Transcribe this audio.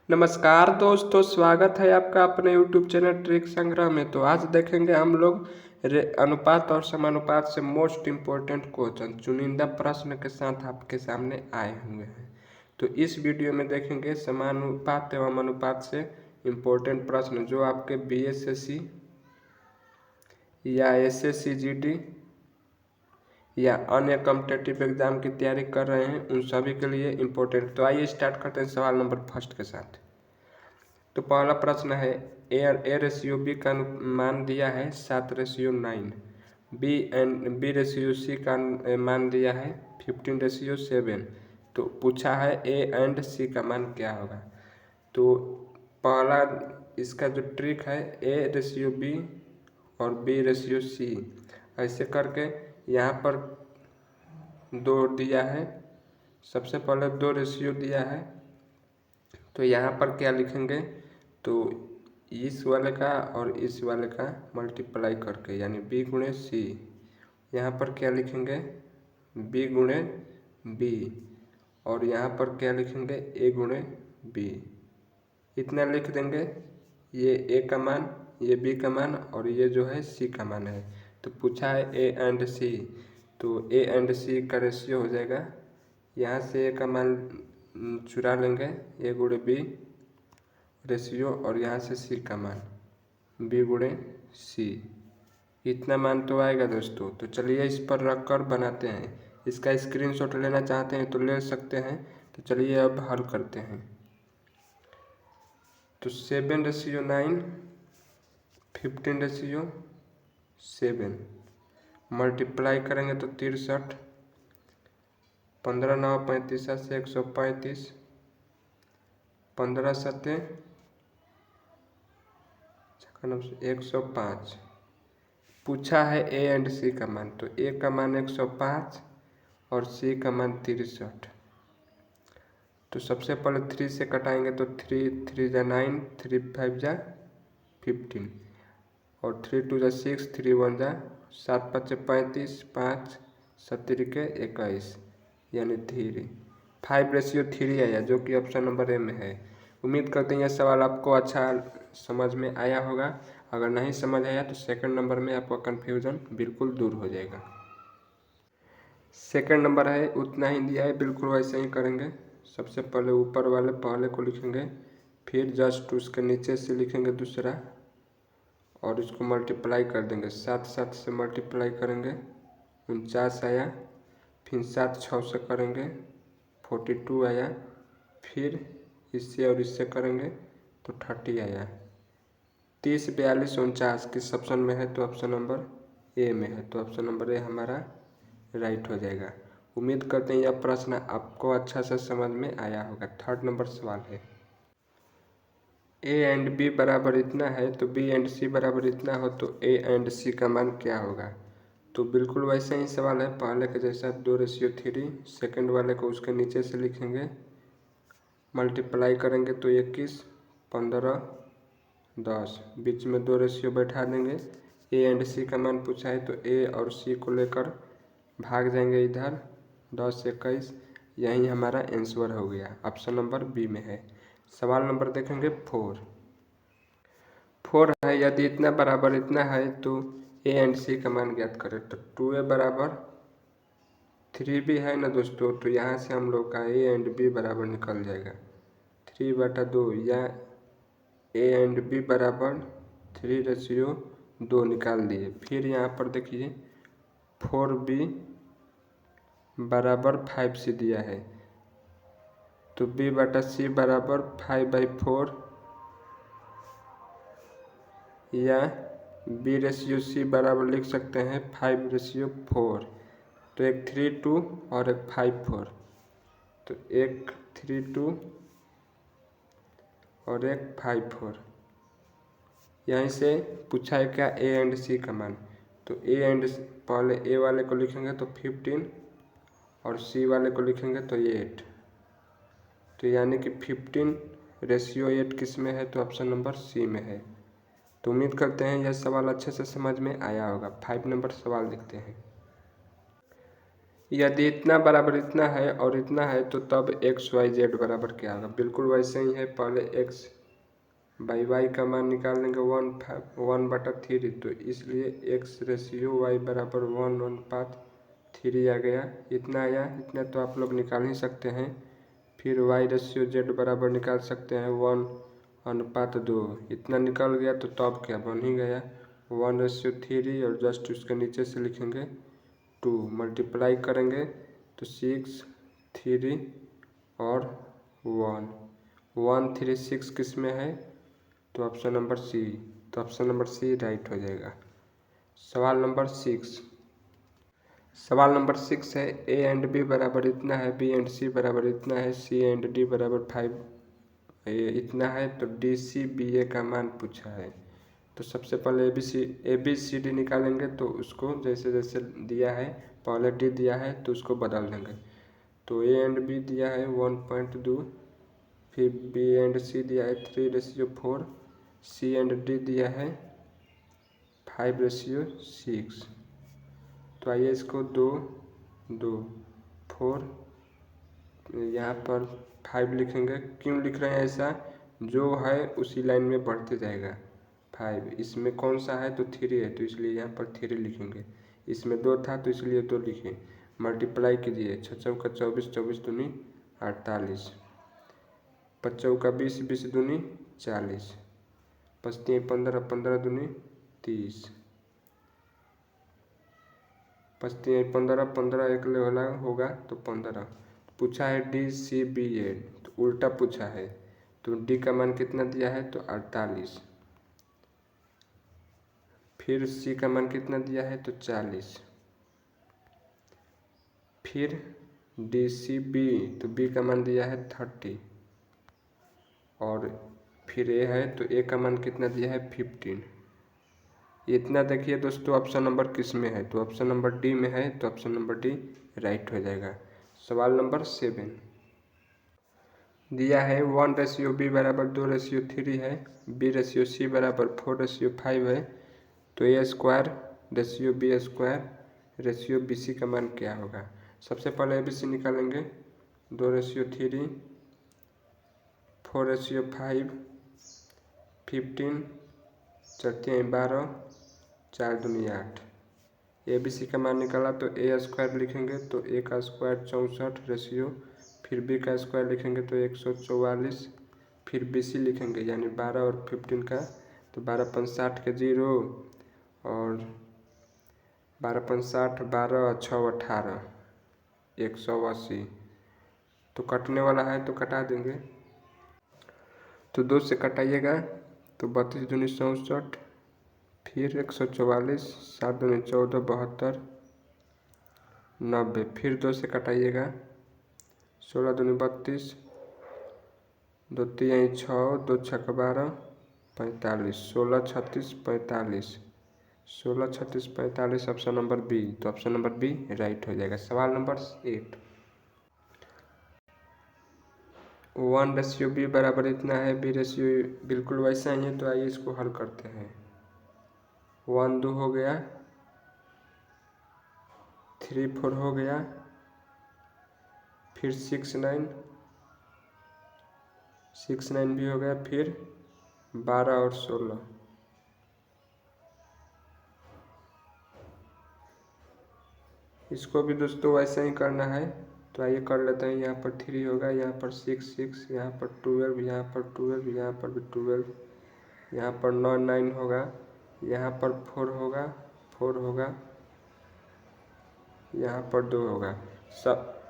नमस्कार दोस्तों, स्वागत है आपका अपने YouTube चैनल ट्रिक संग्रह में। तो आज देखेंगे हम लोग अनुपात और समानुपात से मोस्ट इम्पोर्टेंट क्वेश्चन चुनिंदा प्रश्न के साथ आपके सामने आए हुए हैं। तो इस वीडियो में देखेंगे समानुपात एवं अनुपात से इम्पोर्टेंट प्रश्न जो आपके BSSC या SSC GD या अन्य कॉम्पिटेटिव एग्जाम की तैयारी कर रहे हैं उन सभी के लिए इम्पोर्टेंट। तो आइए स्टार्ट करते हैं सवाल नंबर फर्स्ट के साथ। तो पहला प्रश्न है ए रेशियो बी का मान दिया है 7:9, बी रेशियो सी का मान दिया है 15:7। तो पूछा है ए एंड सी का मान क्या होगा। तो पहला इसका जो ट्रिक है ए रेशियो बी और बी रेशियो सी, ऐसे करके यहाँ पर दो दिया है। सबसे पहले 2 रेशियो दिया है तो यहाँ पर क्या लिखेंगे, तो इस वाले का और इस वाले का मल्टीप्लाई करके यानी बी गुणे सी। यहाँ पर क्या लिखेंगे, बी गुणे बी, और यहाँ पर क्या लिखेंगे, ए गुणे बी। इतना लिख देंगे। ये ए का मान, ये बी का मान और ये जो है सी का मान है। तो पूछा है ए एंड सी, तो ए एंड सी का रेशियो हो जाएगा, यहाँ से ए का मान चुरा लेंगे, ए गुणे बी रेशियो, और यहाँ से सी का मान बी गुणे सी। इतना मान तो आएगा दोस्तों। तो चलिए इस पर रख कर बनाते हैं। इसका स्क्रीनशॉट लेना चाहते हैं तो ले सकते हैं। तो चलिए अब हल करते हैं। तो 7:9 15:7 मल्टीप्लाई करेंगे तो 63, 15 9 35 से 135, 15 7 105। पूछा है ए एंड सी का मान, तो ए का मान 105 और सी का मान 63। तो सबसे पहले 3 से कटाएंगे तो 3 3 जा 9, 3 5 जा 15, और 3 2 जा 6, 3 1 जा 7 5 जा 35, 5 7 के 21 यानी 5:3 आया, जो कि ऑप्शन नंबर ए में है। उम्मीद करते हैं यह सवाल आपको अच्छा समझ में आया होगा। अगर नहीं समझ आया तो सेकंड नंबर में आपका कन्फ्यूज़न बिल्कुल दूर हो जाएगा। सेकंड नंबर है उतना ही दिया है, बिल्कुल वैसे ही करेंगे। सबसे पहले ऊपर वाले पहले को लिखेंगे, फिर जस्ट उसके नीचे से लिखेंगे दूसरा, और इसको मल्टीप्लाई कर देंगे। 7 7 से मल्टीप्लाई करेंगे 49 आया, फिर 7 6 से करेंगे 42 आया, फिर इससे और इससे करेंगे तो 30 आया। 30 42 49 किस ऑप्शन में है, तो ऑप्शन नंबर ए में है। तो ऑप्शन नंबर ए हमारा राइट हो जाएगा। उम्मीद करते हैं यह प्रश्न आपको अच्छा से समझ में आया होगा। थर्ड नंबर सवाल है ए एंड बी बराबर इतना है तो बी एंड सी बराबर इतना हो तो ए एंड सी का मान क्या होगा। तो बिल्कुल वैसे ही सवाल है, पहले के जैसा 2:3। सेकंड वाले को उसके नीचे से लिखेंगे, मल्टीप्लाई करेंगे तो 21 15 10, बीच में 2 रेशियो बैठा देंगे। ए एंड सी का मान पूछा है तो ए और सी को लेकर भाग जाएंगे इधर, 10 21, यही हमारा आंसर हो गया। ऑप्शन नंबर बी में है। सवाल नंबर देखेंगे 4 है, यदि इतना बराबर इतना है तो ए एंड सी का मान ज्ञात करें। तो 2a बराबर 3b है ना दोस्तों, तो यहाँ से हम लोग का ए एंड बी बराबर निकल जाएगा 3/2, या ए एंड बी बराबर 3:2 निकाल दिए। फिर यहाँ पर देखिए 4b बराबर 5c दिया है, तो b/c बराबर 5/4, या b/c बराबर लिख सकते हैं 5/4। तो एक 3 2 और एक 5 4, तो एक 3 2 और एक 5 4। यहीं से पूछा है क्या, ए एंड सी का मान। तो ए एंड पहले ए वाले को लिखेंगे तो 15 और सी वाले को लिखेंगे तो 8। तो यानी कि 15:8 किस में है, तो ऑप्शन नंबर सी में है। तो उम्मीद करते हैं यह सवाल अच्छे से समझ में आया होगा। 5 नंबर सवाल देखते हैं। यदि इतना बराबर इतना है और इतना है तो तब एक्स वाई जेड बराबर क्या होगा। बिल्कुल वैसे ही है, पहले एक्स बाई वाई का मान निकाल लेंगे 1/3, तो इसलिए एक्स रेशियो वाई बराबर 1/3 आ गया। इतना आया, इतना तो आप लोग निकाल ही सकते हैं। फिर वाई रेशियो जेड बराबर निकाल सकते हैं 1/2, इतना निकल गया। तो तब क्या बन ही गया 1/3, और जस्ट उसके नीचे से लिखेंगे 2, मल्टीप्लाई करेंगे तो 6, 3 और 1 3 6 किस में है, तो ऑप्शन नंबर सी। तो ऑप्शन नंबर सी राइट हो जाएगा। सवाल नंबर 6। सवाल नंबर 6 है, ए एंड बी बराबर इतना है, बी एंड सी बराबर इतना है, सी एंड डी बराबर 5 इतना है, तो डी सी बी ए का मान पूछा है। तो सबसे पहले ए बी सी डी निकालेंगे, तो उसको जैसे जैसे दिया है, पहले डी दिया है तो उसको बदल देंगे। तो ए एंड बी दिया है 1.2, फिर बी एंड सी दिया है 3/4, सी एंड डी दिया है 5/6। तो आइए इसको 2 2 4 यहाँ पर 5 लिखेंगे। क्यों लिख रहे हैं ऐसा, जो है उसी लाइन में बढ़ते जाएगा 5। इसमें कौन सा है, तो 3 है, तो इसलिए यहाँ पर 3 लिखेंगे। इसमें 2 था तो इसलिए 2 लिखे। मल्टीप्लाई कीजिए, 6 चौका 24, 24 दूनी 48, 5 चौका 20, 20 दूनी 40, 5 3 15, 15 दूनी 30, 5 3 15, 15 एक ले होगा तो 15। पूछा है डी सी बी ए, तो उल्टा पूछा है। तो डी का मान कितना दिया है, तो 48। फिर सी का मान कितना दिया है, तो 40। फिर डी सी बी, तो बी का मान दिया है 30। और फिर ए है, तो ए का मान कितना दिया है 15। इतना देखिए दोस्तों, ऑप्शन नंबर किस में है, तो ऑप्शन नंबर डी में है, तो ऑप्शन नंबर डी राइट हो जाएगा। सवाल नंबर 7 दिया है 1/b बराबर 2/3 है, b/c बराबर 4/5 है, तो a²/b² का मान क्या होगा। सबसे पहले ABC निकालेंगे, 2/3, 4/5, 15, 4 12, 4 दूनी 8। ABC का मान निकाला तो a² लिखेंगे तो a² 64 रेशियो, फिर b² लिखेंगे तो 144, फिर BC लिखेंगे यानी 12 और 15 का, तो 12 5 60 के 0, और 12 5 60, 12 और 6 18, 180। तो कटने वाला है तो कटा देंगे, तो 2 से कटाइएगा तो 32 दूनी 64, फिर 144, 7 दूनी 14, 72, 90। फिर 2 से कटाइएगा, 16 दूनी 32, 2 3 6, 2 6 12, 45, 16 36 45, 16 36 45, ऑप्शन नंबर बी। तो ऑप्शन नंबर बी राइट हो जाएगा। सवाल नंबर 8 1/b बराबर इतना है, b बिल्कुल वैसा ही है, तो आइए इसको हल करते हैं। 1 2 हो गया, 3 4 हो गया, फिर 6 9 भी हो गया, फिर 12 और 16। इसको भी दोस्तों वैसे ही करना है, तो आइए कर लेते हैं। यहाँ पर 3 होगा, यहाँ पर 6 6, यहाँ पर 12, यहाँ पर 12, यहाँ पर भी 12, यहाँ पर 9 9 होगा, यहाँ पर 4 होगा, 4 होगा, यहाँ पर 2 होगा। सब